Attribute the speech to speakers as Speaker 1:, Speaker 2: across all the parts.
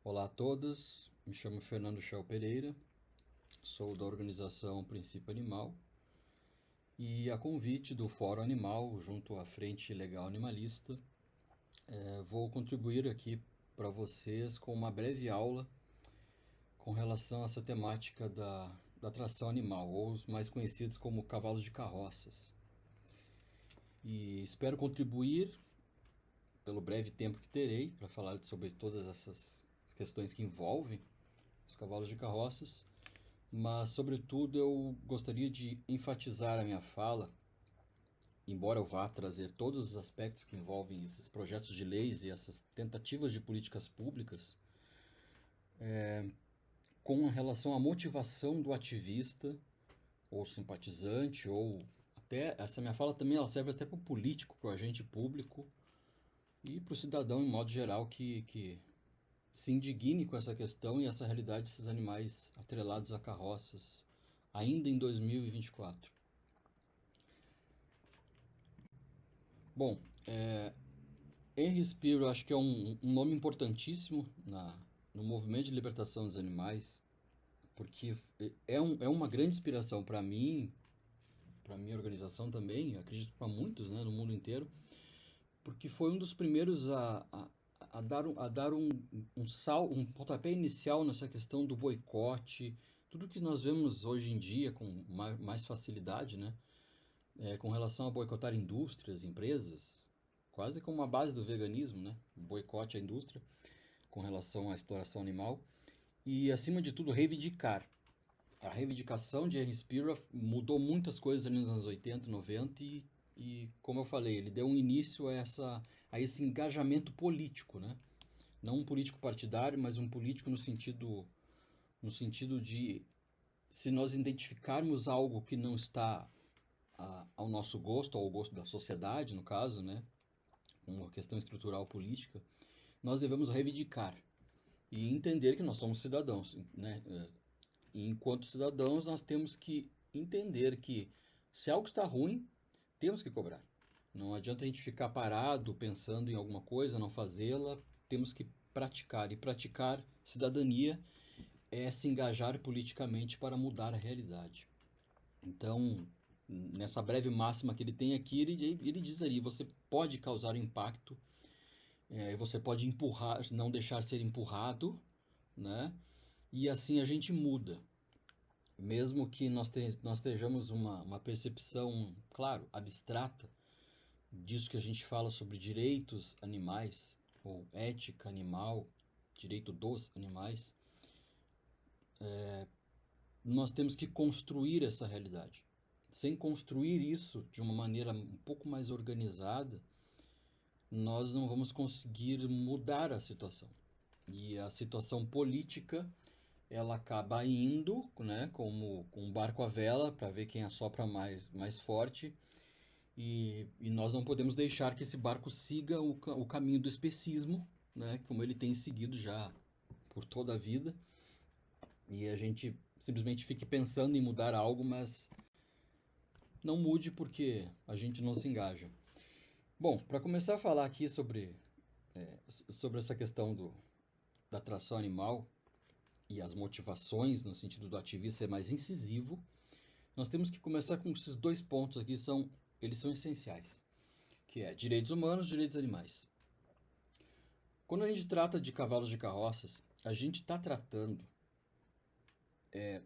Speaker 1: Olá a todos, me chamo Fernando Chão Pereira, sou da organização Princípio Animal e a convite do Fórum Animal junto à Frente Legal Animalista, vou contribuir aqui para vocês com uma breve aula com relação a essa temática da tração animal, ou os mais conhecidos como cavalos de carroças. E espero contribuir pelo breve tempo que terei para falar sobre todas essas questões que envolvem os cavalos de carroças, mas sobretudo eu gostaria de enfatizar a minha fala, embora eu vá trazer todos os aspectos que envolvem esses projetos de leis e essas tentativas de políticas públicas, com relação à motivação do ativista ou simpatizante, ou até essa minha fala também ela serve até para o político, para o agente público e para o cidadão em modo geral que se indigne com essa questão e essa realidade desses animais atrelados a carroças, ainda em 2024. Bom, Henry Spiro acho que é um nome importantíssimo no movimento de libertação dos animais, porque é uma grande inspiração para mim, para a minha organização também, acredito para muitos, né, no mundo inteiro, porque foi um dos primeiros a dar um pontapé inicial nessa questão do boicote, tudo que nós vemos hoje em dia com mais facilidade, né? Com relação a boicotar indústrias, empresas, quase como uma base do veganismo, né? O boicote à indústria com relação à exploração animal e, acima de tudo, reivindicar. A reivindicação de Henry Spira mudou muitas coisas ali nos anos 80, 90 e como eu falei, ele deu um início a esse engajamento político, né? Não um político partidário, mas um político no sentido de, se nós identificarmos algo que não está ao nosso gosto, ao gosto da sociedade, no caso, né? Uma questão estrutural política, nós devemos reivindicar e entender que nós somos cidadãos, né? E enquanto cidadãos, nós temos que entender que se algo está ruim, temos que cobrar. Não adianta a gente ficar parado pensando em alguma coisa, não fazê-la, temos que praticar. E praticar cidadania é se engajar politicamente para mudar a realidade. Então, nessa breve máxima que ele tem aqui, ele diz ali, você pode causar impacto, você pode empurrar, não deixar ser empurrado, né? E assim a gente muda. Mesmo que nós estejamos uma percepção, claro, abstrata, disso que a gente fala sobre direitos animais, ou ética animal, direito dos animais, nós temos que construir essa realidade. Sem construir isso de uma maneira um pouco mais organizada, nós não vamos conseguir mudar a situação. E a situação política, ela acaba indo, né, como um barco à vela, para ver quem assopra mais forte, e nós não podemos deixar que esse barco siga o caminho do especismo, né, como ele tem seguido já por toda a vida, e a gente simplesmente fique pensando em mudar algo, mas não mude porque a gente não se engaja. Bom, para começar a falar aqui sobre essa questão da tração animal e as motivações no sentido do ativista ser mais incisivo, nós temos que começar com esses dois pontos aqui, eles são essenciais, que é direitos humanos e direitos animais. Quando a gente trata de cavalos de carroças, a gente está tratando,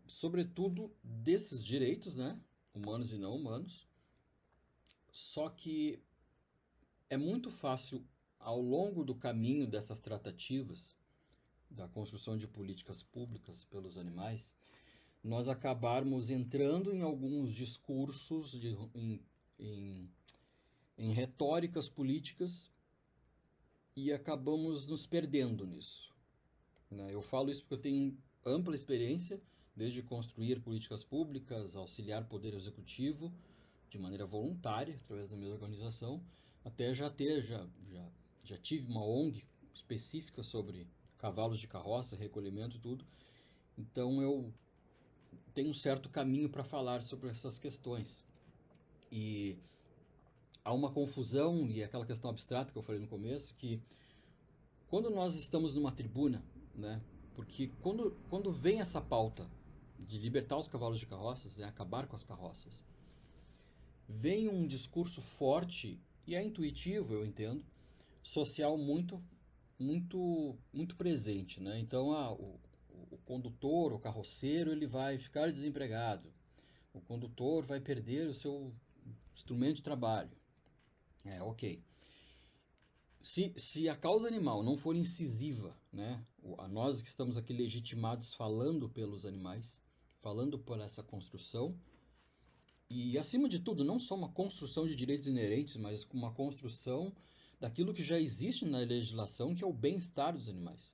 Speaker 1: sobretudo, desses direitos, né, humanos e não humanos, só que é muito fácil, ao longo do caminho dessas tratativas, da construção de políticas públicas pelos animais, nós acabarmos entrando em alguns discursos, em retóricas políticas e acabamos nos perdendo nisso. Eu falo isso porque eu tenho ampla experiência, desde construir políticas públicas, auxiliar o poder executivo de maneira voluntária, através da minha organização, até já tive uma ONG específica sobre cavalos de carroça, recolhimento e tudo. Então eu tenho um certo caminho para falar sobre essas questões. E há uma confusão, e aquela questão abstrata que eu falei no começo, que quando nós estamos numa tribuna, né? Porque quando vem essa pauta de libertar os cavalos de carroças, né, acabar com as carroças, vem um discurso forte e é intuitivo, eu entendo, social muito presente, né? Então, o condutor, o carroceiro, ele vai ficar desempregado. O condutor vai perder o seu instrumento de trabalho. É, ok. Se a causa animal não for incisiva, né? A nós que estamos aqui legitimados falando pelos animais, falando por essa construção, e acima de tudo, não só uma construção de direitos inerentes, mas uma construção daquilo que já existe na legislação, que é o bem-estar dos animais.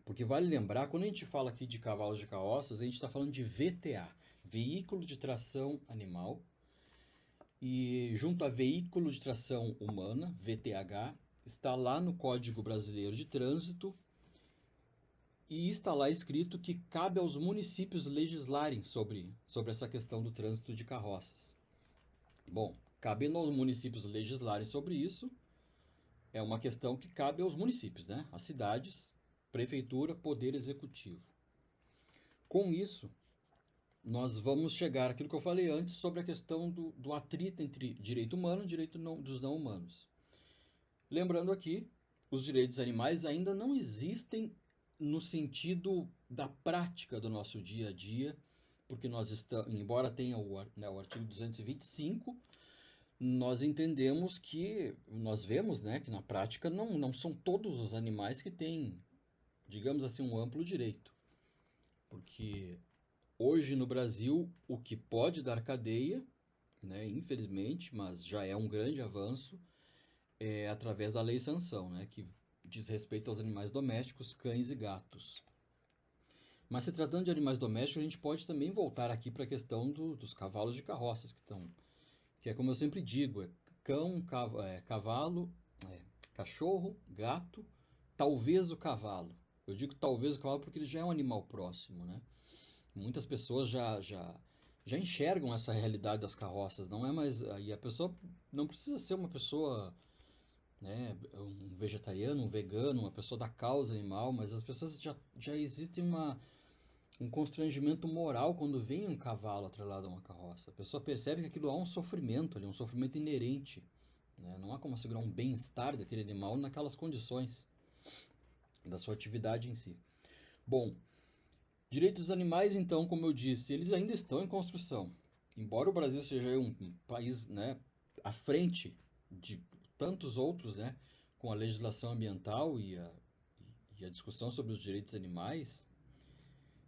Speaker 1: Porque vale lembrar, quando a gente fala aqui de cavalos de carroças, a gente está falando de VTA, Veículo de Tração Animal, e junto a Veículo de Tração Humana, VTH, está lá no Código Brasileiro de Trânsito, e está lá escrito que cabe aos municípios legislarem sobre essa questão do trânsito de carroças. Bom, cabendo aos municípios legislarem sobre isso, é uma questão que cabe aos municípios, né? As cidades, prefeitura, poder executivo. Com isso, nós vamos chegar àquilo que eu falei antes sobre a questão do atrito entre direito humano e direito dos não humanos. Lembrando aqui, os direitos animais ainda não existem no sentido da prática do nosso dia a dia, porque nós estamos, embora tenha o artigo 225, nós entendemos que, nós vemos, né, que na prática não são todos os animais que têm, digamos assim, um amplo direito. Porque hoje no Brasil, o que pode dar cadeia, né, infelizmente, mas já é um grande avanço, é através da lei sanção, né, que diz respeito aos animais domésticos, cães e gatos. Mas se tratando de animais domésticos, a gente pode também voltar aqui para a questão dos cavalos de carroças, que é como eu sempre digo, é cão, cavalo, cachorro, gato, talvez o cavalo. Eu digo talvez o cavalo porque ele já é um animal próximo, né? Muitas pessoas já enxergam essa realidade das carroças, não é mais... E a pessoa não precisa ser uma pessoa, né, um vegetariano, um vegano, uma pessoa da causa animal, mas as pessoas já existe um constrangimento moral quando vem um cavalo atrelado a uma carroça. A pessoa percebe que aquilo há um sofrimento ali, um sofrimento inerente, né? Não há como assegurar um bem-estar daquele animal naquelas condições da sua atividade em si. Bom, direitos dos animais, então, como eu disse, eles ainda estão em construção. Embora o Brasil seja um país, né, à frente de tantos outros, né, com a legislação ambiental e a discussão sobre os direitos animais,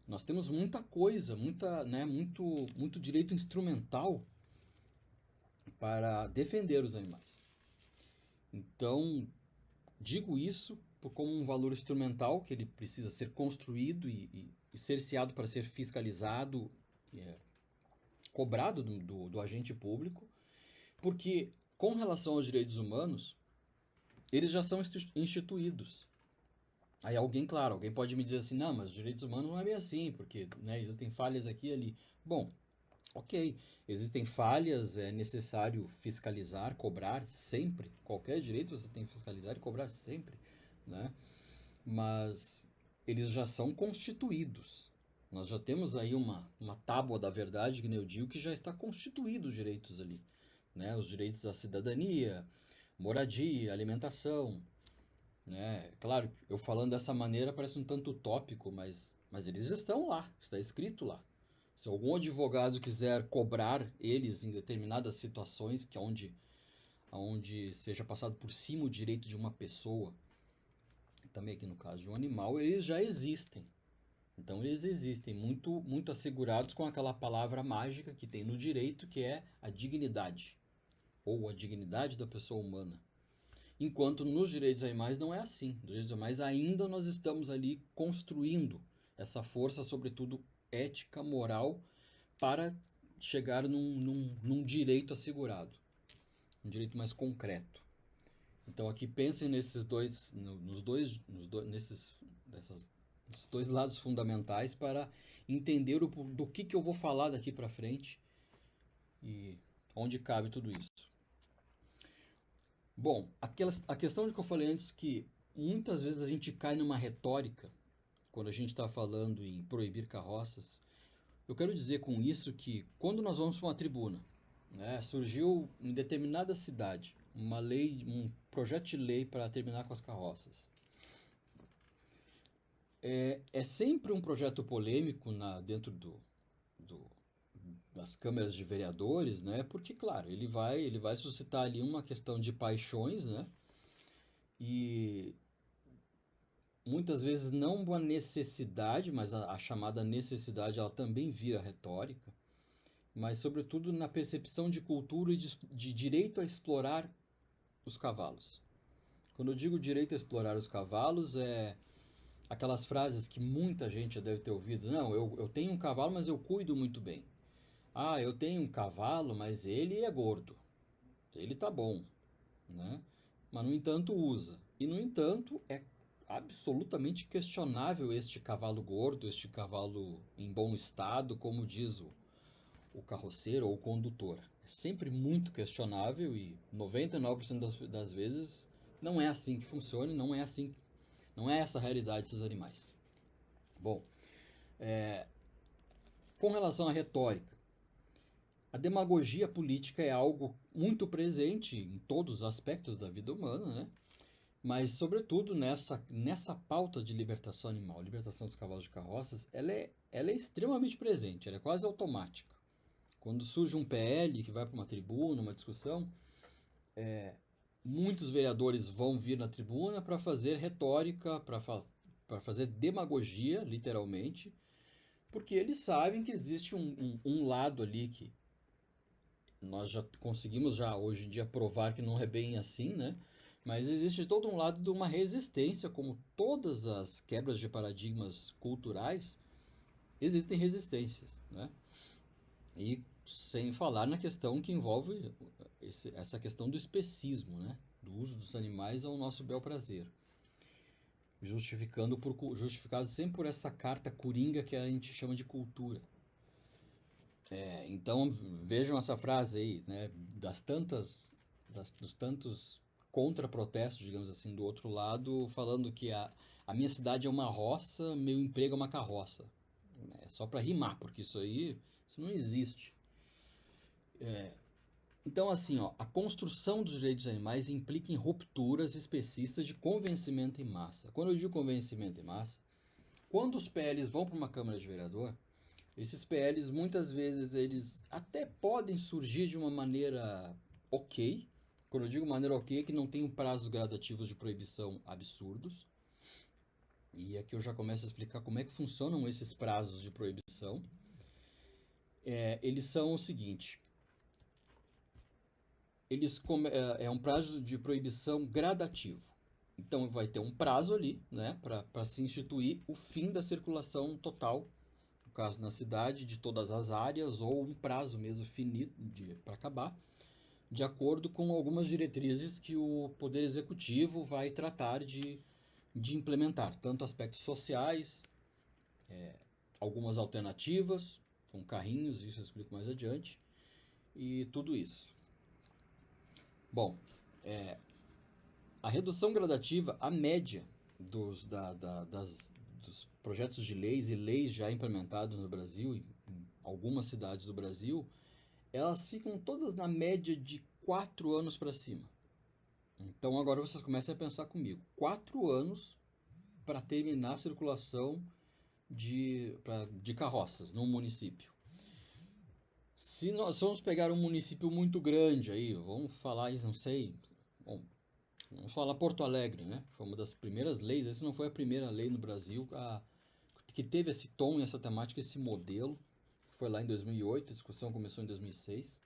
Speaker 1: nós temos muita coisa, muito direito instrumental para defender os animais. Então, digo isso como um valor instrumental que ele precisa ser construído e cerceado para ser fiscalizado, cobrado do agente público, porque com relação aos direitos humanos, eles já são instituídos. Aí alguém pode me dizer assim, não, mas os direitos humanos não é bem assim, porque, né, existem falhas aqui e ali. Bom, ok, existem falhas, é necessário fiscalizar, cobrar sempre. Qualquer direito você tem que fiscalizar e cobrar sempre, né? Mas eles já são constituídos. Nós já temos aí uma tábua da verdade, que nem eu digo, que já está constituído os direitos ali, né? Os direitos à cidadania, moradia, alimentação, né? Claro, eu falando dessa maneira parece um tanto utópico, mas eles estão lá, está escrito lá. Se algum advogado quiser cobrar eles em determinadas situações, que onde seja passado por cima o direito de uma pessoa, também aqui no caso de um animal, eles já existem. Então eles existem muito assegurados com aquela palavra mágica que tem no direito, que é a dignidade, ou a dignidade da pessoa humana. Enquanto nos direitos animais não é assim. Nos direitos animais ainda nós estamos ali construindo essa força, sobretudo ética, moral, para chegar num direito assegurado, um direito mais concreto. Então aqui pensem nesses dois lados fundamentais para entender do que eu vou falar daqui para frente e onde cabe tudo isso. Bom, a questão de que eu falei antes, que muitas vezes a gente cai numa retórica quando a gente está falando em proibir carroças. Eu quero dizer com isso que quando nós vamos para uma tribuna, né, surgiu em determinada cidade uma lei, um projeto de lei para terminar com as carroças. É sempre um projeto polêmico dentro do- das câmeras de vereadores, né? Porque, claro, ele vai suscitar ali uma questão de paixões, né? E muitas vezes não uma necessidade, mas a chamada necessidade ela também vira retórica, mas sobretudo na percepção de cultura e de direito a explorar os cavalos. Quando eu digo direito a explorar os cavalos, é aquelas frases que muita gente já deve ter ouvido. Não, eu tenho um cavalo, mas eu cuido muito bem. Ah, eu tenho um cavalo, mas ele é gordo. Ele tá bom, né? Mas no entanto usa. E no entanto é absolutamente questionável este cavalo gordo, este cavalo em bom estado, como diz o carroceiro ou o condutor. É sempre muito questionável e 99% das vezes não é assim que funciona e não é assim, não é essa a realidade desses animais. Bom, com relação à retórica, a demagogia política é algo muito presente em todos os aspectos da vida humana, né? Mas, sobretudo, nessa pauta de libertação animal, libertação dos cavalos de carroças, ela é extremamente presente, ela é quase automática. Quando surge um PL que vai para uma tribuna, uma discussão, muitos vereadores vão vir na tribuna para fazer retórica, para fazer demagogia, literalmente, porque eles sabem que existe um lado ali que nós já conseguimos já hoje em dia provar que não é bem assim, né? Mas existe todo um lado de uma resistência, como todas as quebras de paradigmas culturais, existem resistências, né? E sem falar na questão que envolve essa questão do especismo, né? Do uso dos animais ao nosso bel prazer. Justificado sempre por essa carta coringa que a gente chama de cultura. Então vejam essa frase aí, né? Dos tantos contra-protestos, digamos assim, do outro lado, falando que a minha cidade é uma roça, meu emprego é uma carroça. É só para rimar, porque isso não existe. Então, assim, ó, a construção dos direitos animais implica em rupturas especistas de convencimento em massa. Quando eu digo convencimento em massa, quando os PLs vão para uma Câmara de Vereador, esses PLs muitas vezes eles até podem surgir de uma maneira ok. Quando eu digo maneira ok, é que não tem prazos gradativos de proibição absurdos. E aqui eu já começo a explicar como é que funcionam esses prazos de proibição. Eles são o seguinte: é um prazo de proibição gradativo. Então vai ter um prazo ali, né, para se instituir o fim da circulação total, no caso na cidade, de todas as áreas, ou um prazo mesmo finito para acabar, de acordo com algumas diretrizes que o Poder Executivo vai tratar de implementar, tanto aspectos sociais, algumas alternativas, com carrinhos, isso eu explico mais adiante, e tudo isso. Bom, a redução gradativa, a média dos projetos de leis e leis já implementados no Brasil, em algumas cidades do Brasil, elas ficam todas na média de 4 anos para cima. Então agora vocês começam a pensar comigo. 4 anos para terminar a circulação de carroças num município. Se nós vamos pegar um município muito grande aí, vamos falar, não sei, bom, vamos falar Porto Alegre, né? Foi uma das primeiras leis, essa não foi a primeira lei no Brasil que teve esse tom e essa temática, esse modelo. Foi lá em 2008, a discussão começou em 2006.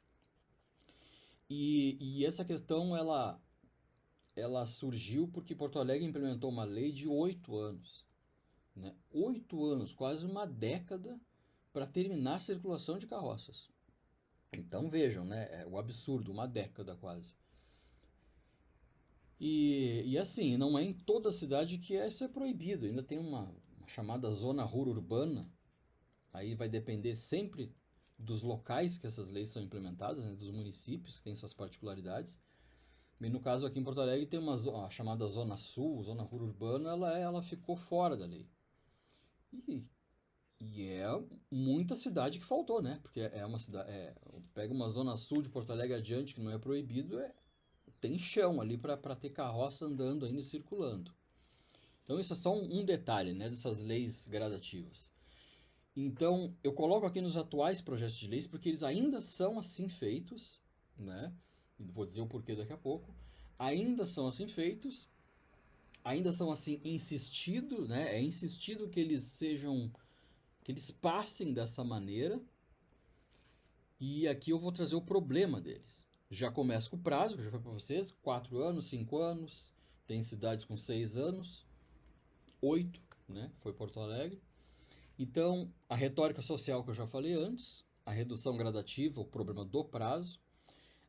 Speaker 1: E essa questão, ela surgiu porque Porto Alegre implementou uma lei de 8 anos. Né? 8 anos, quase uma década, para terminar a circulação de carroças. Então vejam, né? É o absurdo, uma década quase. E assim, não é em toda a cidade que isso é proibido. Ainda tem uma chamada zona rural urbana. Aí vai depender sempre dos locais que essas leis são implementadas, né, dos municípios que têm suas particularidades. E no caso aqui em Porto Alegre tem a chamada Zona Sul, Zona Rural Urbana, ela ficou fora da lei. E, e é muita cidade que faltou, né? Porque é uma cidade. Pega uma Zona Sul de Porto Alegre adiante, que não é proibido, tem chão ali para ter carroça andando ainda e circulando. Então isso é só um detalhe, né, dessas leis gradativas. Então eu coloco aqui nos atuais projetos de leis porque eles ainda são assim feitos, né? E vou dizer o porquê daqui a pouco. Ainda são assim feitos, ainda são assim insistido, né? É insistido que eles sejam, que eles passem dessa maneira. E aqui eu vou trazer o problema deles. Já começa com o prazo, que já foi para vocês, 4 anos, 5 anos, tem cidades com 6 anos, 8, né? Foi Porto Alegre. Então, a retórica social que eu já falei antes, a redução gradativa, o problema do prazo,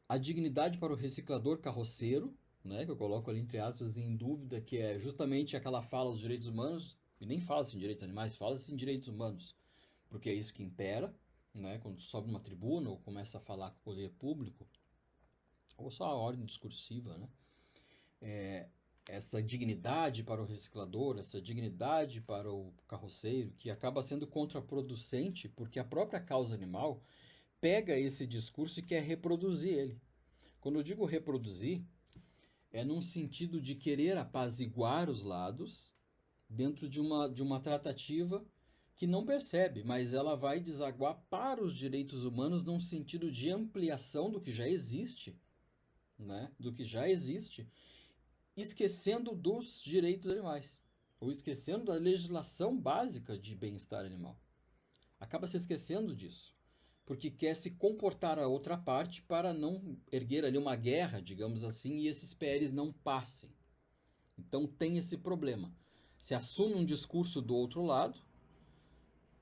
Speaker 1: a dignidade para o reciclador carroceiro, né, que eu coloco ali entre aspas em dúvida, que é justamente aquela fala dos direitos humanos, e nem fala-se em direitos animais, fala-se em direitos humanos, porque é isso que impera, né, quando sobe uma tribuna ou começa a falar com o poder público, ou só a ordem discursiva, né, essa dignidade para o reciclador, essa dignidade para o carroceiro, que acaba sendo contraproducente, porque a própria causa animal pega esse discurso e quer reproduzir ele. Quando eu digo reproduzir, é num sentido de querer apaziguar os lados dentro de uma tratativa que não percebe, mas ela vai desaguar para os direitos humanos num sentido de ampliação do que já existe, né? Do que já existe, esquecendo dos direitos animais, ou esquecendo da legislação básica de bem-estar animal. Acaba se esquecendo disso, porque quer se comportar a outra parte para não erguer ali uma guerra, digamos assim, e esses PLs não passem. Então tem esse problema. Se assume um discurso do outro lado,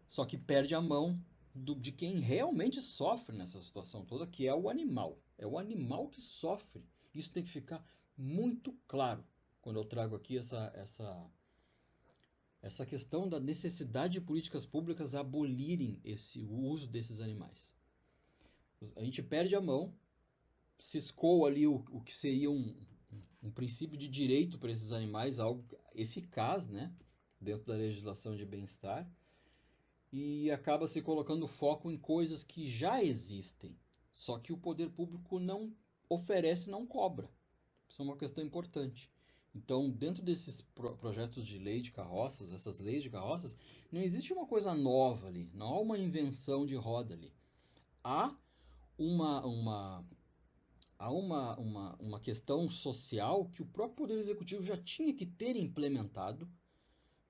Speaker 1: só que perde a mão de quem realmente sofre nessa situação toda, que é o animal. É o animal que sofre. Isso tem que ficar muito claro quando eu trago aqui essa questão da necessidade de políticas públicas abolirem o uso desses animais. A gente perde a mão, se escoa ali o que seria um princípio de direito para esses animais, algo eficaz, né, dentro da legislação de bem-estar, e acaba se colocando foco em coisas que já existem, só que o poder público não oferece, não cobra. Isso é uma questão importante. Então, dentro desses projetos de lei de carroças, essas leis de carroças, não existe uma coisa nova ali, não há uma invenção de roda ali. Há uma questão social que o próprio Poder Executivo já tinha que ter implementado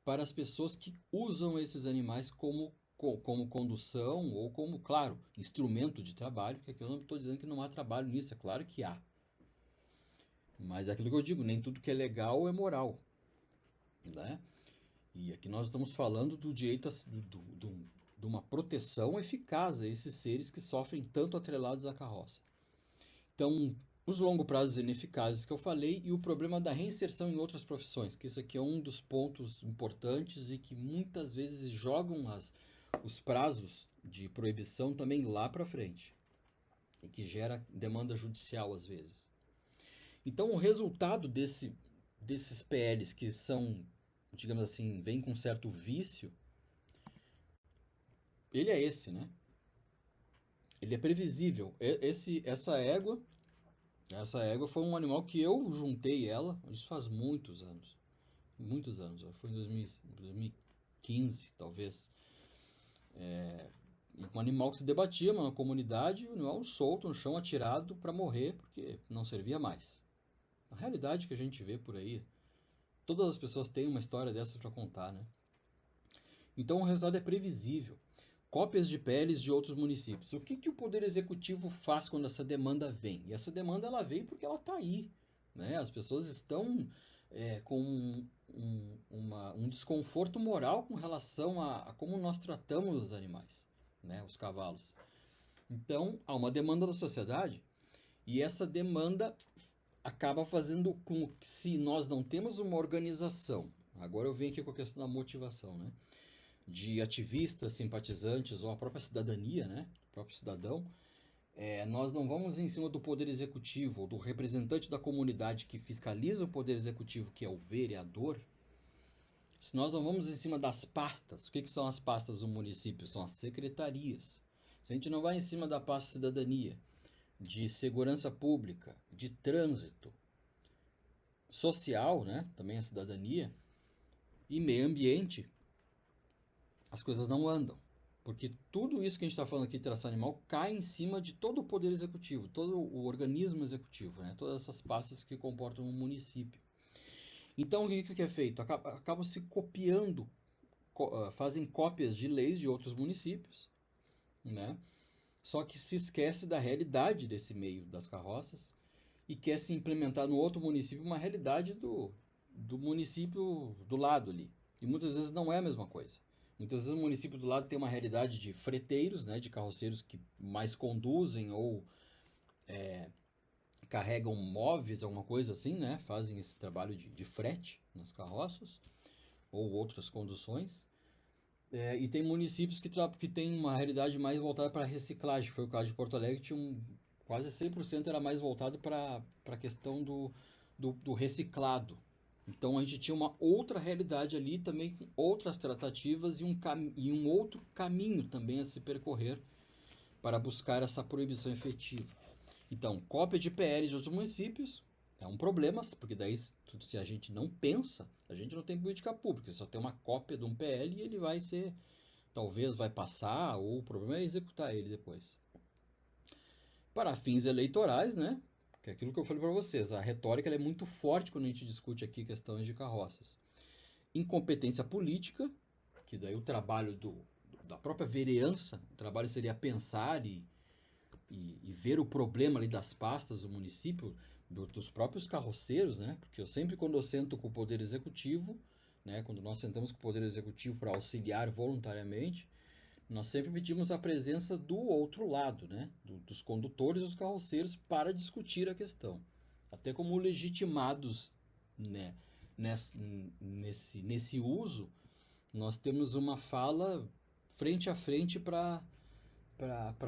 Speaker 1: para as pessoas que usam esses animais como condução ou como, claro, instrumento de trabalho, porque aqui eu não estou dizendo que não há trabalho nisso, é claro que há. Mas é aquilo que eu digo, nem tudo que é legal é moral, né? E aqui nós estamos falando do direito de uma proteção eficaz a esses seres que sofrem tanto atrelados à carroça. Então, os longo prazos ineficazes que eu falei e o problema da reinserção em outras profissões, que isso aqui é um dos pontos importantes e que muitas vezes jogam os prazos de proibição também lá para frente e que gera demanda judicial às vezes. Então, o resultado desses PLs que são, digamos assim, vem com certo vício, ele é esse, né? Ele é previsível. Essa égua foi um animal que eu juntei ela, isso faz muitos anos. Muitos anos, foi em 2015, talvez. Um animal que se debatia na comunidade, um animal solto no chão, atirado para morrer, porque não servia mais. A realidade que a gente vê por aí, todas as pessoas têm uma história dessa para contar, né? Então o resultado é previsível. Cópias de PLs de outros municípios. O que o Poder Executivo faz quando essa demanda vem? E essa demanda ela vem porque ela está aí, né? As pessoas estão com um desconforto moral com relação a como nós tratamos os animais, né? Os cavalos. Então, há uma demanda da sociedade e essa demanda acaba fazendo com que, se nós não temos uma organização, agora eu venho aqui com a questão da motivação, né? De ativistas, simpatizantes ou a própria cidadania, né? O próprio cidadão, Nós não vamos em cima do poder executivo ou do representante da comunidade que fiscaliza o poder executivo, que é o vereador. Se nós não vamos em cima das pastas, o que são as pastas do município? São as secretarias. Se a gente não vai em cima da pasta de cidadania, de segurança pública, de trânsito, social, né? Também a cidadania, e meio ambiente, as coisas não andam. Porque tudo isso que a gente está falando aqui de tração animal cai em cima de todo o poder executivo, todo o organismo executivo, né? Todas essas pastas que comportam um município. Então, o que é feito? Acabam se copiando, fazem cópias de leis de outros municípios, né? Só que se esquece da realidade desse meio das carroças e quer se implementar no outro município uma realidade do município do lado ali. E muitas vezes não é a mesma coisa. Muitas vezes o município do lado tem uma realidade de freteiros, né, de carroceiros que mais conduzem ou carregam móveis, alguma coisa assim, né, fazem esse trabalho de frete nas carroças ou outras conduções. E tem municípios que têm uma realidade mais voltada para reciclagem. Foi o caso de Porto Alegre, que quase 100% era mais voltado para a questão do reciclado. Então a gente tinha uma outra realidade ali, também com outras tratativas e um outro caminho também a se percorrer para buscar essa proibição efetiva. Então, cópia de PLs de outros municípios é um problema, porque daí se a gente não pensa, a gente não tem política pública, só tem uma cópia de um PL e ele vai ser, talvez vai passar, ou o problema é executar ele depois. Para fins eleitorais, né? Que é aquilo que eu falei para vocês, a retórica é muito forte quando a gente discute aqui questões de carroças. Incompetência política, que daí o trabalho da própria vereança, o trabalho seria pensar e ver o problema ali das pastas do município, dos próprios carroceiros, né? Porque quando eu sento com o Poder Executivo, né? Quando nós sentamos com o Poder Executivo para auxiliar voluntariamente, nós sempre pedimos a presença do outro lado, né? Dos condutores e dos carroceiros para discutir a questão. Até como legitimados, né? Nesse uso, nós temos uma fala frente a frente para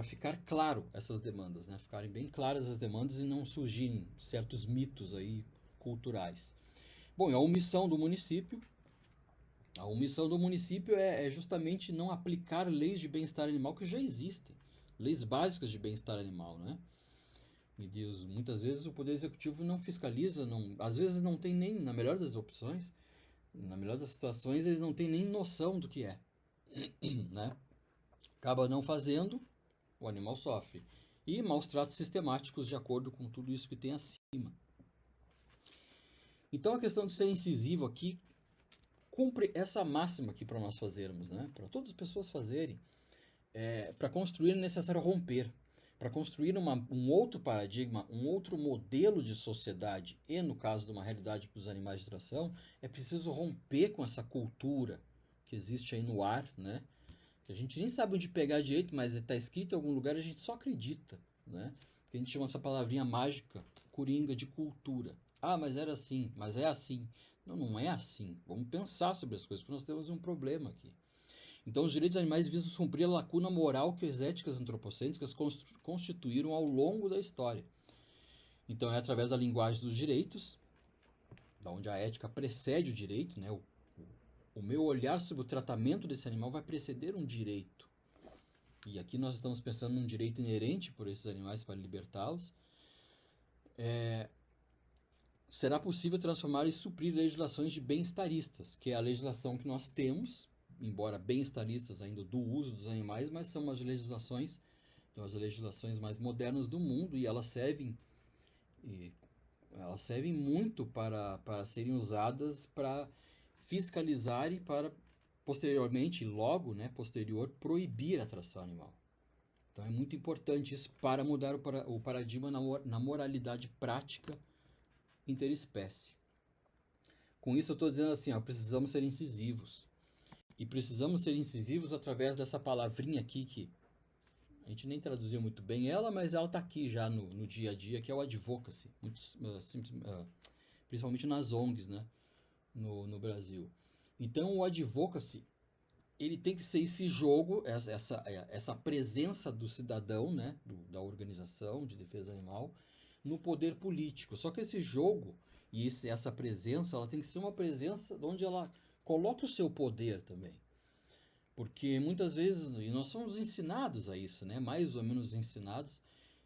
Speaker 1: ficar claro essas demandas, né? Ficarem bem claras as demandas e não surgirem certos mitos aí culturais. Bom, a omissão do município. A omissão do município é justamente não aplicar leis de bem-estar animal que já existem. Leis básicas de bem-estar animal, né? Me diz, muitas vezes o Poder Executivo não fiscaliza, às vezes não tem nem, na melhor das opções, na melhor das situações, eles não têm nem noção do que é, né? Acaba não fazendo, o animal sofre. E maus tratos sistemáticos de acordo com tudo isso que tem acima. Então a questão de ser incisivo aqui cumpre essa máxima aqui para nós fazermos, né? Para todas as pessoas fazerem. Para construir é necessário romper. Para construir um outro paradigma, um outro modelo de sociedade, e no caso de uma realidade para os animais de tração, é preciso romper com essa cultura que existe aí no ar, né? Que a gente nem sabe onde pegar direito, mas está escrito em algum lugar e a gente só acredita, né? Que a gente chama essa palavrinha mágica, coringa, de cultura. Ah, mas era assim, mas é assim. Não, não é assim. Vamos pensar sobre as coisas, porque nós temos um problema aqui. Então, os direitos animais visam suprir a lacuna moral que as éticas antropocêntricas constituíram ao longo da história. Então, é através da linguagem dos direitos, da onde a ética precede o direito, né? O meu olhar sobre o tratamento desse animal vai preceder um direito. E aqui nós estamos pensando num direito inerente por esses animais para libertá-los. Será possível transformar e suprir legislações de bem-estaristas, que é a legislação que nós temos, embora bem-estaristas ainda do uso dos animais, mas são as legislações mais modernas do mundo e elas servem muito para serem usadas para fiscalizar e para posteriormente, logo, né, posterior, proibir a tração animal. Então é muito importante isso para mudar o paradigma na moralidade prática interespécie. Com isso eu estou dizendo assim, precisamos ser incisivos. E precisamos ser incisivos através dessa palavrinha aqui que a gente nem traduziu muito bem ela, mas ela está aqui já no dia a dia, que é o advocacy, principalmente nas ONGs, né, no Brasil. Então o advocacy ele tem que ser esse jogo, essa presença do cidadão, né, da organização de defesa animal, no poder político. Só que esse jogo e essa presença, ela tem que ser uma presença onde ela coloque o seu poder também. Porque muitas vezes, e nós somos ensinados a isso, né, mais ou menos ensinados,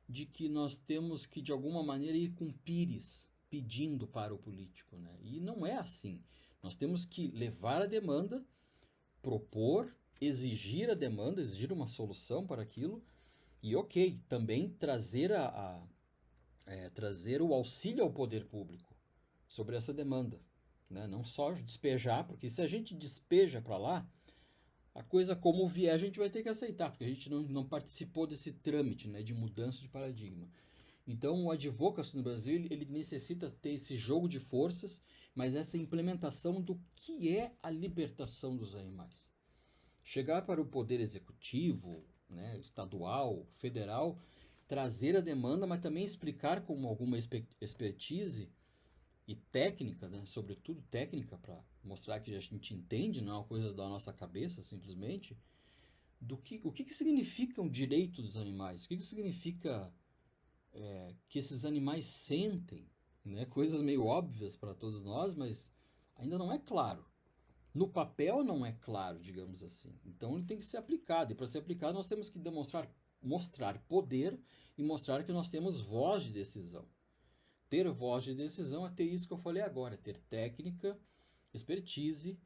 Speaker 1: de que nós temos que, de alguma maneira, ir com pires pedindo para o político, né? E não é assim. Nós temos que levar a demanda, propor, exigir a demanda, exigir uma solução para aquilo e, ok, também trazer o auxílio ao poder público sobre essa demanda, né? Não só despejar, porque se a gente despeja para lá, a coisa como vier a gente vai ter que aceitar, porque a gente não participou desse trâmite, né, de mudança de paradigma. Então o advocacy no Brasil ele necessita ter esse jogo de forças, mas essa implementação do que é a libertação dos animais. Chegar para o poder executivo, né, estadual, federal, trazer a demanda, mas também explicar com alguma expertise e técnica, né, sobretudo técnica, para mostrar que a gente entende, não é uma coisa da nossa cabeça simplesmente, o que significa o direito dos animais, o que significa que esses animais sentem, né, coisas meio óbvias para todos nós, mas ainda não é claro. No papel não é claro, digamos assim. Então ele tem que ser aplicado. E para ser aplicado nós temos que mostrar poder e mostrar que nós temos voz de decisão. Ter voz de decisão é ter isso que eu falei agora, ter técnica, expertise,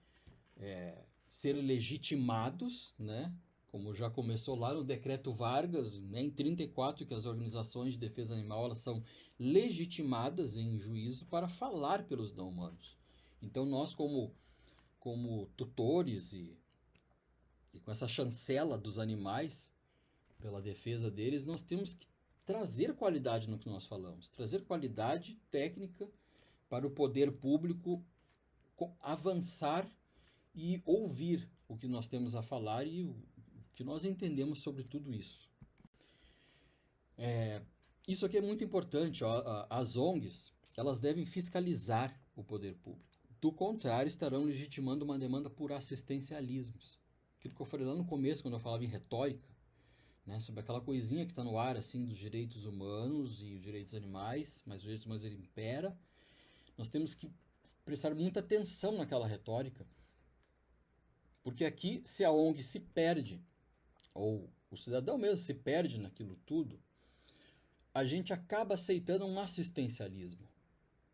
Speaker 1: ser legitimados, né? Como já começou lá no Decreto Vargas, né, em 34, que as organizações de defesa animal elas são legitimadas em juízo para falar pelos não humanos. Então nós como tutores e com essa chancela dos animais, pela defesa deles, nós temos que trazer qualidade no que nós falamos, trazer qualidade técnica para o poder público avançar e ouvir o que nós temos a falar e o que nós entendemos sobre tudo isso. Isso aqui é muito importante. Ó, as ONGs elas devem fiscalizar o poder público. Do contrário, estarão legitimando uma demanda por assistencialismos. Aquilo que eu falei lá no começo, quando eu falava em retórica, né, sobre aquela coisinha que está no ar assim dos direitos humanos e os direitos animais, mas os direitos humanos ele impera. Nós temos que prestar muita atenção naquela retórica, porque aqui se a ONG se perde, ou o cidadão mesmo se perde naquilo tudo, a gente acaba aceitando um assistencialismo,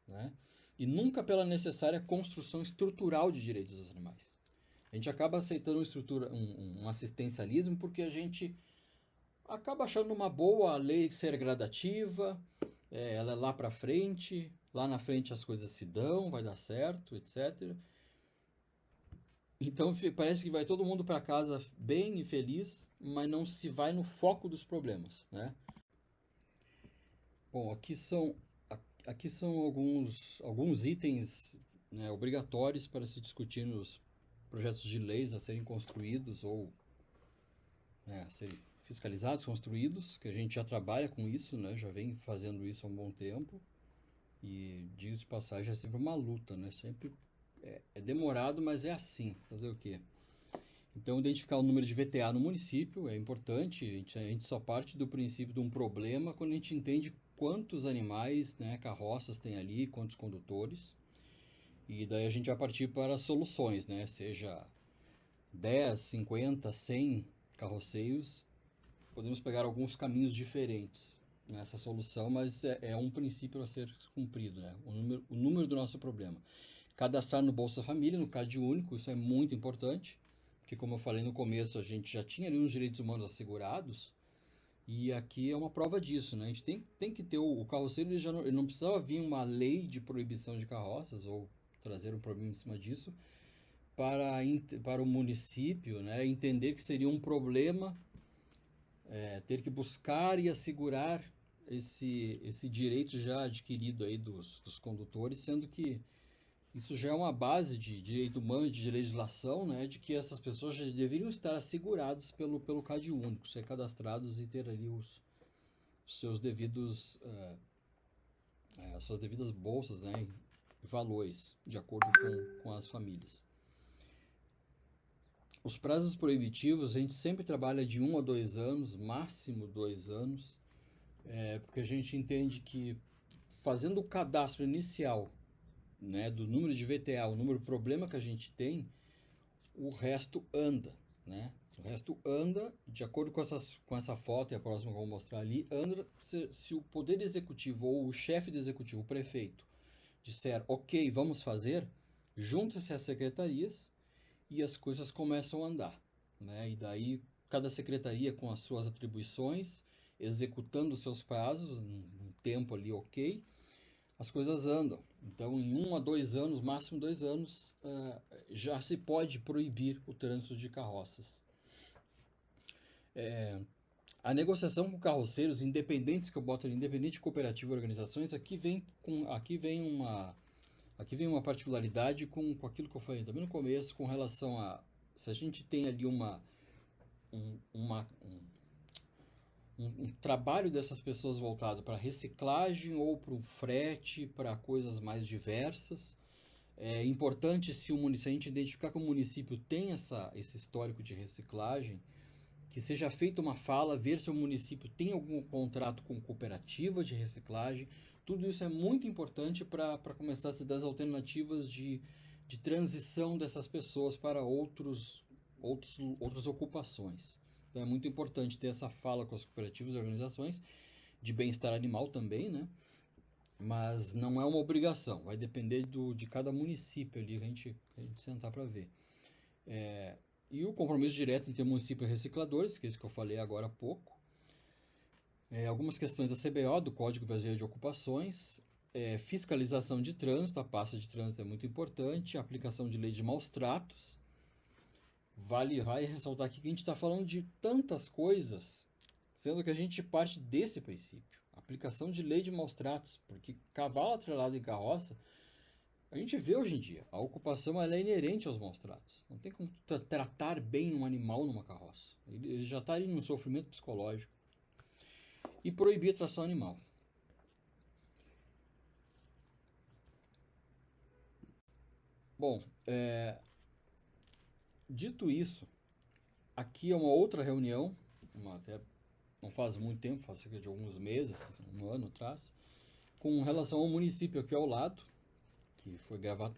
Speaker 1: né? E nunca pela necessária construção estrutural de direitos dos animais. A gente acaba aceitando um assistencialismo porque a gente acaba achando uma boa a lei ser gradativa, ela é lá para frente, lá na frente as coisas se dão, vai dar certo, etc. Então parece que vai todo mundo para casa bem e feliz, mas não se vai no foco dos problemas, né? Bom, aqui são alguns itens, né, obrigatórios para se discutir nos projetos de leis a serem construídos ou, né, a serem fiscalizados, construídos, que a gente já trabalha com isso, né, já vem fazendo isso há um bom tempo. E, digo de passagem, é sempre uma luta, né? Sempre é demorado, mas é assim. Fazer o quê? Então, identificar o número de VTA no município é importante. A gente só parte do princípio de um problema quando a gente entende quantos animais, né, carroças tem ali, quantos condutores. E daí a gente vai partir para soluções, né? Seja 10, 50, 100 carroceiros, podemos pegar alguns caminhos diferentes nessa solução, mas é um princípio a ser cumprido, né? O número do nosso problema. Cadastrar no Bolsa Família, no CAD único, isso é muito importante, porque como eu falei no começo, a gente já tinha ali os direitos humanos assegurados, e aqui é uma prova disso, né? A gente tem que ter o carroceiro, ele não precisava vir uma lei de proibição de carroças, ou trazer um problema em cima disso, para o município, né, entender que seria um problema ter que buscar e assegurar esse direito já adquirido aí dos condutores, sendo que isso já é uma base de direito humano, de legislação, né, de que essas pessoas já deveriam estar asseguradas pelo CAD único, ser cadastrados e ter ali os seus devidos, as suas devidas bolsas, né, e valores, de acordo com as famílias. Os prazos proibitivos a gente sempre trabalha de 1 a 2 anos, máximo 2 anos, porque a gente entende que fazendo o cadastro inicial, né, do número de VTA, o número de problema que a gente tem, o resto anda, né? O resto anda, de acordo com essa foto e a próxima que eu vou mostrar ali, anda se o poder executivo ou o chefe do executivo, o prefeito, disser, ok, vamos fazer, junta-se às secretarias e as coisas começam a andar, né? E daí cada secretaria com as suas atribuições, executando os seus prazos, um tempo ali ok, as coisas andam. Então, em 1 a 2 anos, máximo 2 anos, já se pode proibir o trânsito de carroças. A negociação com carroceiros independentes, que eu boto ali, independente, cooperativa, organizações, aqui vem uma particularidade com aquilo que eu falei também no começo, com relação a se a gente tem ali um trabalho dessas pessoas voltado para reciclagem ou para o frete, para coisas mais diversas. É importante se a gente identificar que o município tem esse histórico de reciclagem, que seja feita uma fala, ver se o município tem algum contrato com cooperativa de reciclagem. Tudo isso é muito importante para começar a se dar as alternativas de transição dessas pessoas para outras ocupações. Então é muito importante ter essa fala com as cooperativas e organizações, de bem-estar animal também, né? Mas não é uma obrigação, vai depender de cada município ali, a gente sentar para ver. E o compromisso direto entre municípios e recicladores, que é isso que eu falei agora há pouco. Algumas questões da CBO, do Código Brasileiro de Ocupações. Fiscalização de trânsito, a pasta de trânsito é muito importante. Aplicação de lei de maus tratos. Vale ressaltar aqui que a gente está falando de tantas coisas, sendo que a gente parte desse princípio. Aplicação de lei de maus tratos, porque cavalo atrelado em carroça, a gente vê hoje em dia, a ocupação ela é inerente aos maus tratos. Não tem como tratar bem um animal numa carroça. Ele já está ali num sofrimento psicológico. E proibir a tração animal. Bom, dito isso, aqui é uma outra reunião, até não faz muito tempo, faz cerca de alguns meses, um ano atrás, com relação ao município aqui ao lado,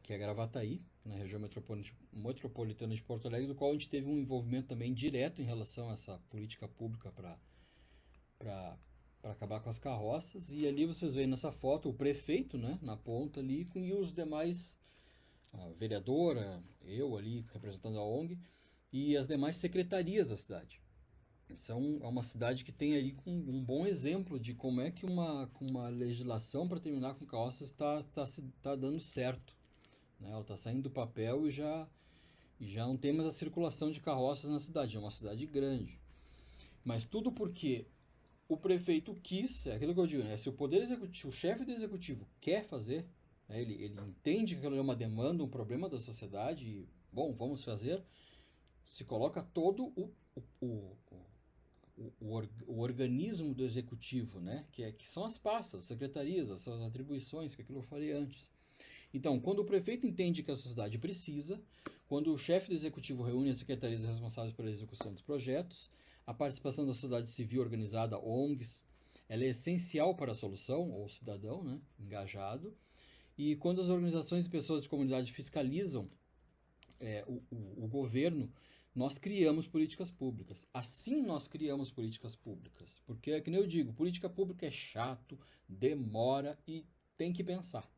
Speaker 1: que é Gravataí, na região metropolitana de Porto Alegre, do qual a gente teve um envolvimento também direto em relação a essa política pública para acabar com as carroças. E ali vocês veem nessa foto o prefeito, né, na ponta ali, e os demais, a vereadora, eu ali representando a ONG, e as demais secretarias da cidade. É uma cidade que tem aí um bom exemplo de como é que uma legislação para terminar com carroças está dando certo, né? Ela está saindo do papel e já não tem mais a circulação de carroças na cidade. É uma cidade grande. Mas tudo porque o prefeito quis, é aquilo que eu digo, né? Se o poder executivo, o chefe do executivo quer fazer, né? Ele entende que aquilo é uma demanda, um problema da sociedade, e, bom, vamos fazer, se coloca todo o organismo do executivo, né? Que são as pastas, as secretarias, as suas atribuições, que é aquilo que eu falei antes. Então, quando o prefeito entende que a sociedade precisa, quando o chefe do executivo reúne as secretarias responsáveis pela execução dos projetos, a participação da sociedade civil organizada, ONGs, ela é essencial para a solução, ou cidadão, né, engajado. E quando as organizações e pessoas de comunidade fiscalizam o governo, nós criamos políticas públicas. Assim nós criamos políticas públicas. Porque, é que nem eu digo, política pública é chato, demora e tem que pensar.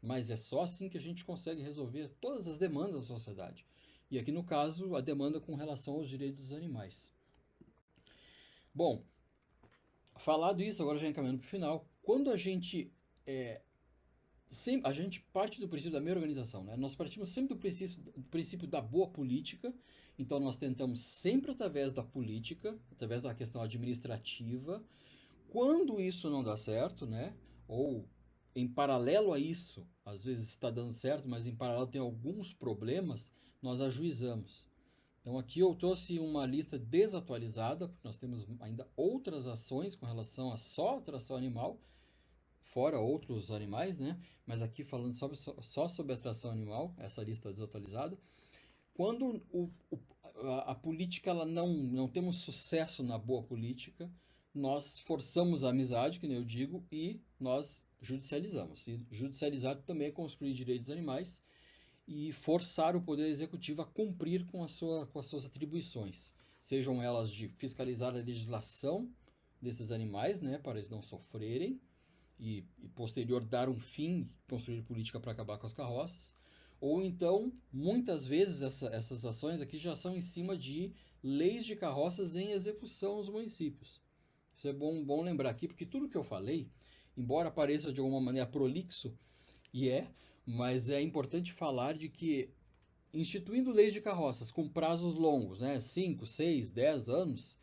Speaker 1: Mas é só assim que a gente consegue resolver todas as demandas da sociedade. E aqui no caso, a demanda com relação aos direitos dos animais. Bom, falado isso, agora já encaminhando para o final, quando a gente parte do princípio da minha organização, né? Nós partimos sempre do princípio da boa política, então nós tentamos sempre através da política, através da questão administrativa. Quando isso não dá certo, né? Ou em paralelo a isso, às vezes está dando certo, mas em paralelo tem alguns problemas, nós ajuizamos. Então aqui eu trouxe uma lista desatualizada, porque nós temos ainda outras ações com relação a só a tração animal, fora outros animais, né? Mas aqui falando só sobre a tração animal, essa lista desatualizada. Quando a política, ela não temos sucesso na boa política, nós forçamos a amizade, que nem eu digo, e nós judicializamos. E judicializar também é construir direitos animais e forçar o Poder Executivo a cumprir com as suas atribuições, sejam elas de fiscalizar a legislação desses animais, né, para eles não sofrerem, e posterior dar um fim, construir política para acabar com as carroças, ou então, muitas vezes, essas ações aqui já são em cima de leis de carroças em execução nos municípios. Isso é bom lembrar aqui, porque tudo que eu falei, embora pareça de alguma maneira prolixo, e mas é importante falar de que, instituindo leis de carroças com prazos longos, né, 5, 6, 10 anos,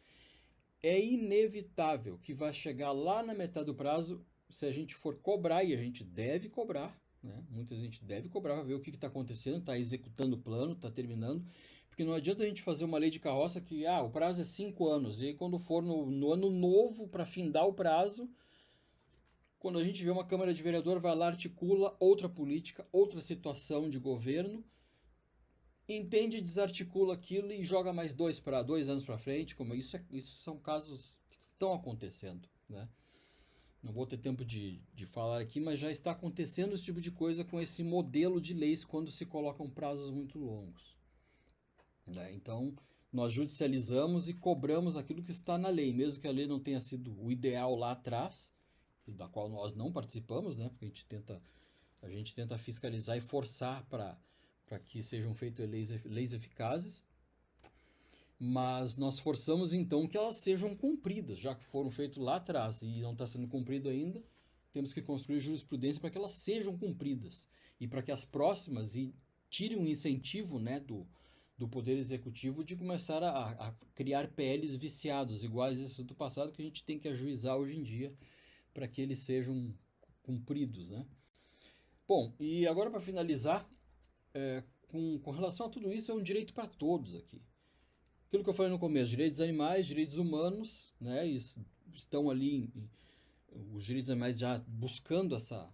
Speaker 1: é inevitável que vai chegar lá na metade do prazo, se a gente for cobrar, e a gente deve cobrar, né, muita gente deve cobrar para ver o que está acontecendo, está executando o plano, está terminando, porque não adianta a gente fazer uma lei de carroça que o prazo é 5 anos, e aí quando for no ano novo, para findar o prazo, quando a gente vê uma Câmara de Vereador, vai lá, articula outra política, outra situação de governo, entende, desarticula aquilo e joga mais 2 anos para frente, como isso são casos que estão acontecendo, né? Não vou ter tempo de falar aqui, mas já está acontecendo esse tipo de coisa com esse modelo de leis quando se colocam prazos muito longos, né? Então, nós judicializamos e cobramos aquilo que está na lei, mesmo que a lei não tenha sido o ideal lá atrás, da qual nós não participamos, né? Porque a gente tenta fiscalizar e forçar para que sejam feitas leis eficazes, mas nós forçamos então que elas sejam cumpridas, já que foram feitas lá atrás e não está sendo cumprido ainda, temos que construir jurisprudência para que elas sejam cumpridas e para que as próximas tirem um incentivo, né, do Poder Executivo de começar a criar PLs viciados, iguais a esses do passado, que a gente tem que ajuizar hoje em dia para que eles sejam cumpridos, né? Bom, e agora para finalizar, com relação a tudo isso, é um direito para todos aqui. Aquilo que eu falei no começo, direitos animais, direitos humanos, né? Estão ali, os direitos animais já buscando essa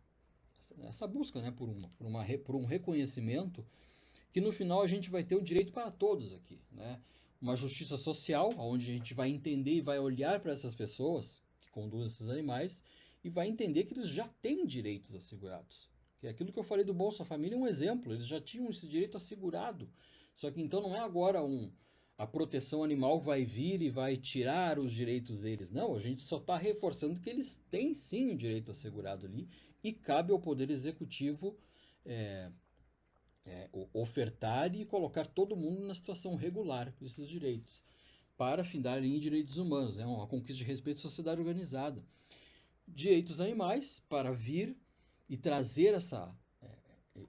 Speaker 1: busca, né? Por um reconhecimento, que no final a gente vai ter o direito para todos aqui, né? Uma justiça social, onde a gente vai entender e vai olhar para essas pessoas que conduzem esses animais e vai entender que eles já têm direitos assegurados. Que é aquilo que eu falei do Bolsa Família é um exemplo, eles já tinham esse direito assegurado. Só que então não é agora a proteção animal vai vir e vai tirar os direitos deles. Não, a gente só está reforçando que eles têm sim um direito assegurado ali e cabe ao Poder Executivo ofertar e colocar todo mundo na situação regular com esses direitos, para findar em direitos humanos, é uma conquista de respeito à sociedade organizada. Direitos animais, para vir e trazer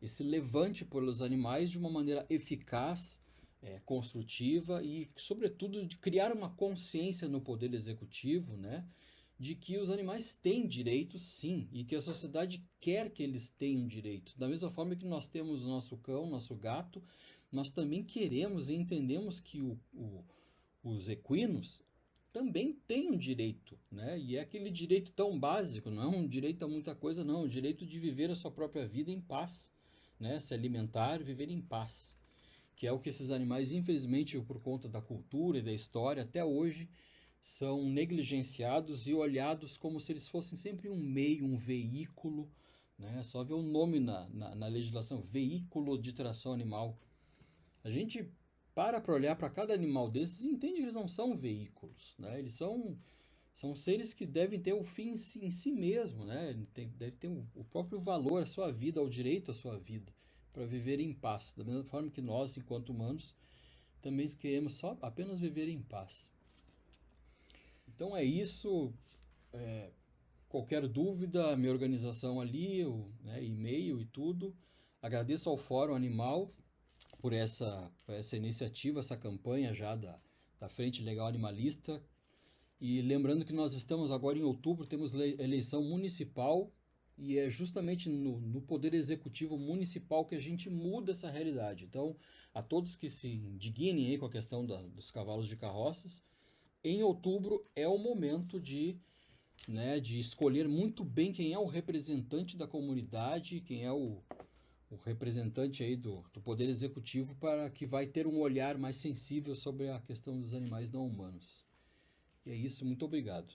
Speaker 1: esse levante pelos animais de uma maneira eficaz, construtiva e, sobretudo, de criar uma consciência no Poder Executivo, né, de que os animais têm direitos, sim, e que a sociedade quer que eles tenham direitos. Da mesma forma que nós temos o nosso cão, nosso gato, nós também queremos e entendemos que os equinos também têm um direito, né? E é aquele direito tão básico, não é um direito a muita coisa, não, é o direito de viver a sua própria vida em paz, né? Se alimentar e viver em paz, que é o que esses animais, infelizmente, por conta da cultura e da história, até hoje, são negligenciados e olhados como se eles fossem sempre um meio, um veículo, né? Só ver o nome na legislação, veículo de tração animal. A gente para olhar para cada animal desses e entende que eles não são veículos, né? Eles são seres que devem ter o fim em si mesmo, né? Deve ter o próprio valor, a sua vida, o direito à sua vida, para viver em paz. Da mesma forma que nós, enquanto humanos, também queremos só apenas viver em paz. Então é isso. Qualquer dúvida, minha organização ali, e-mail e tudo. Agradeço ao Fórum Animal por essa iniciativa, essa campanha já da Frente Legal Animalista. E lembrando que nós estamos agora em outubro, temos eleição municipal, e é justamente no Poder Executivo Municipal que a gente muda essa realidade. Então, a todos que se indignem aí com a questão dos cavalos de carroças, em outubro é o momento de escolher muito bem quem é o representante da comunidade, quem é o o representante aí do Poder Executivo para que vai ter um olhar mais sensível sobre a questão dos animais não humanos. E é isso, muito obrigado.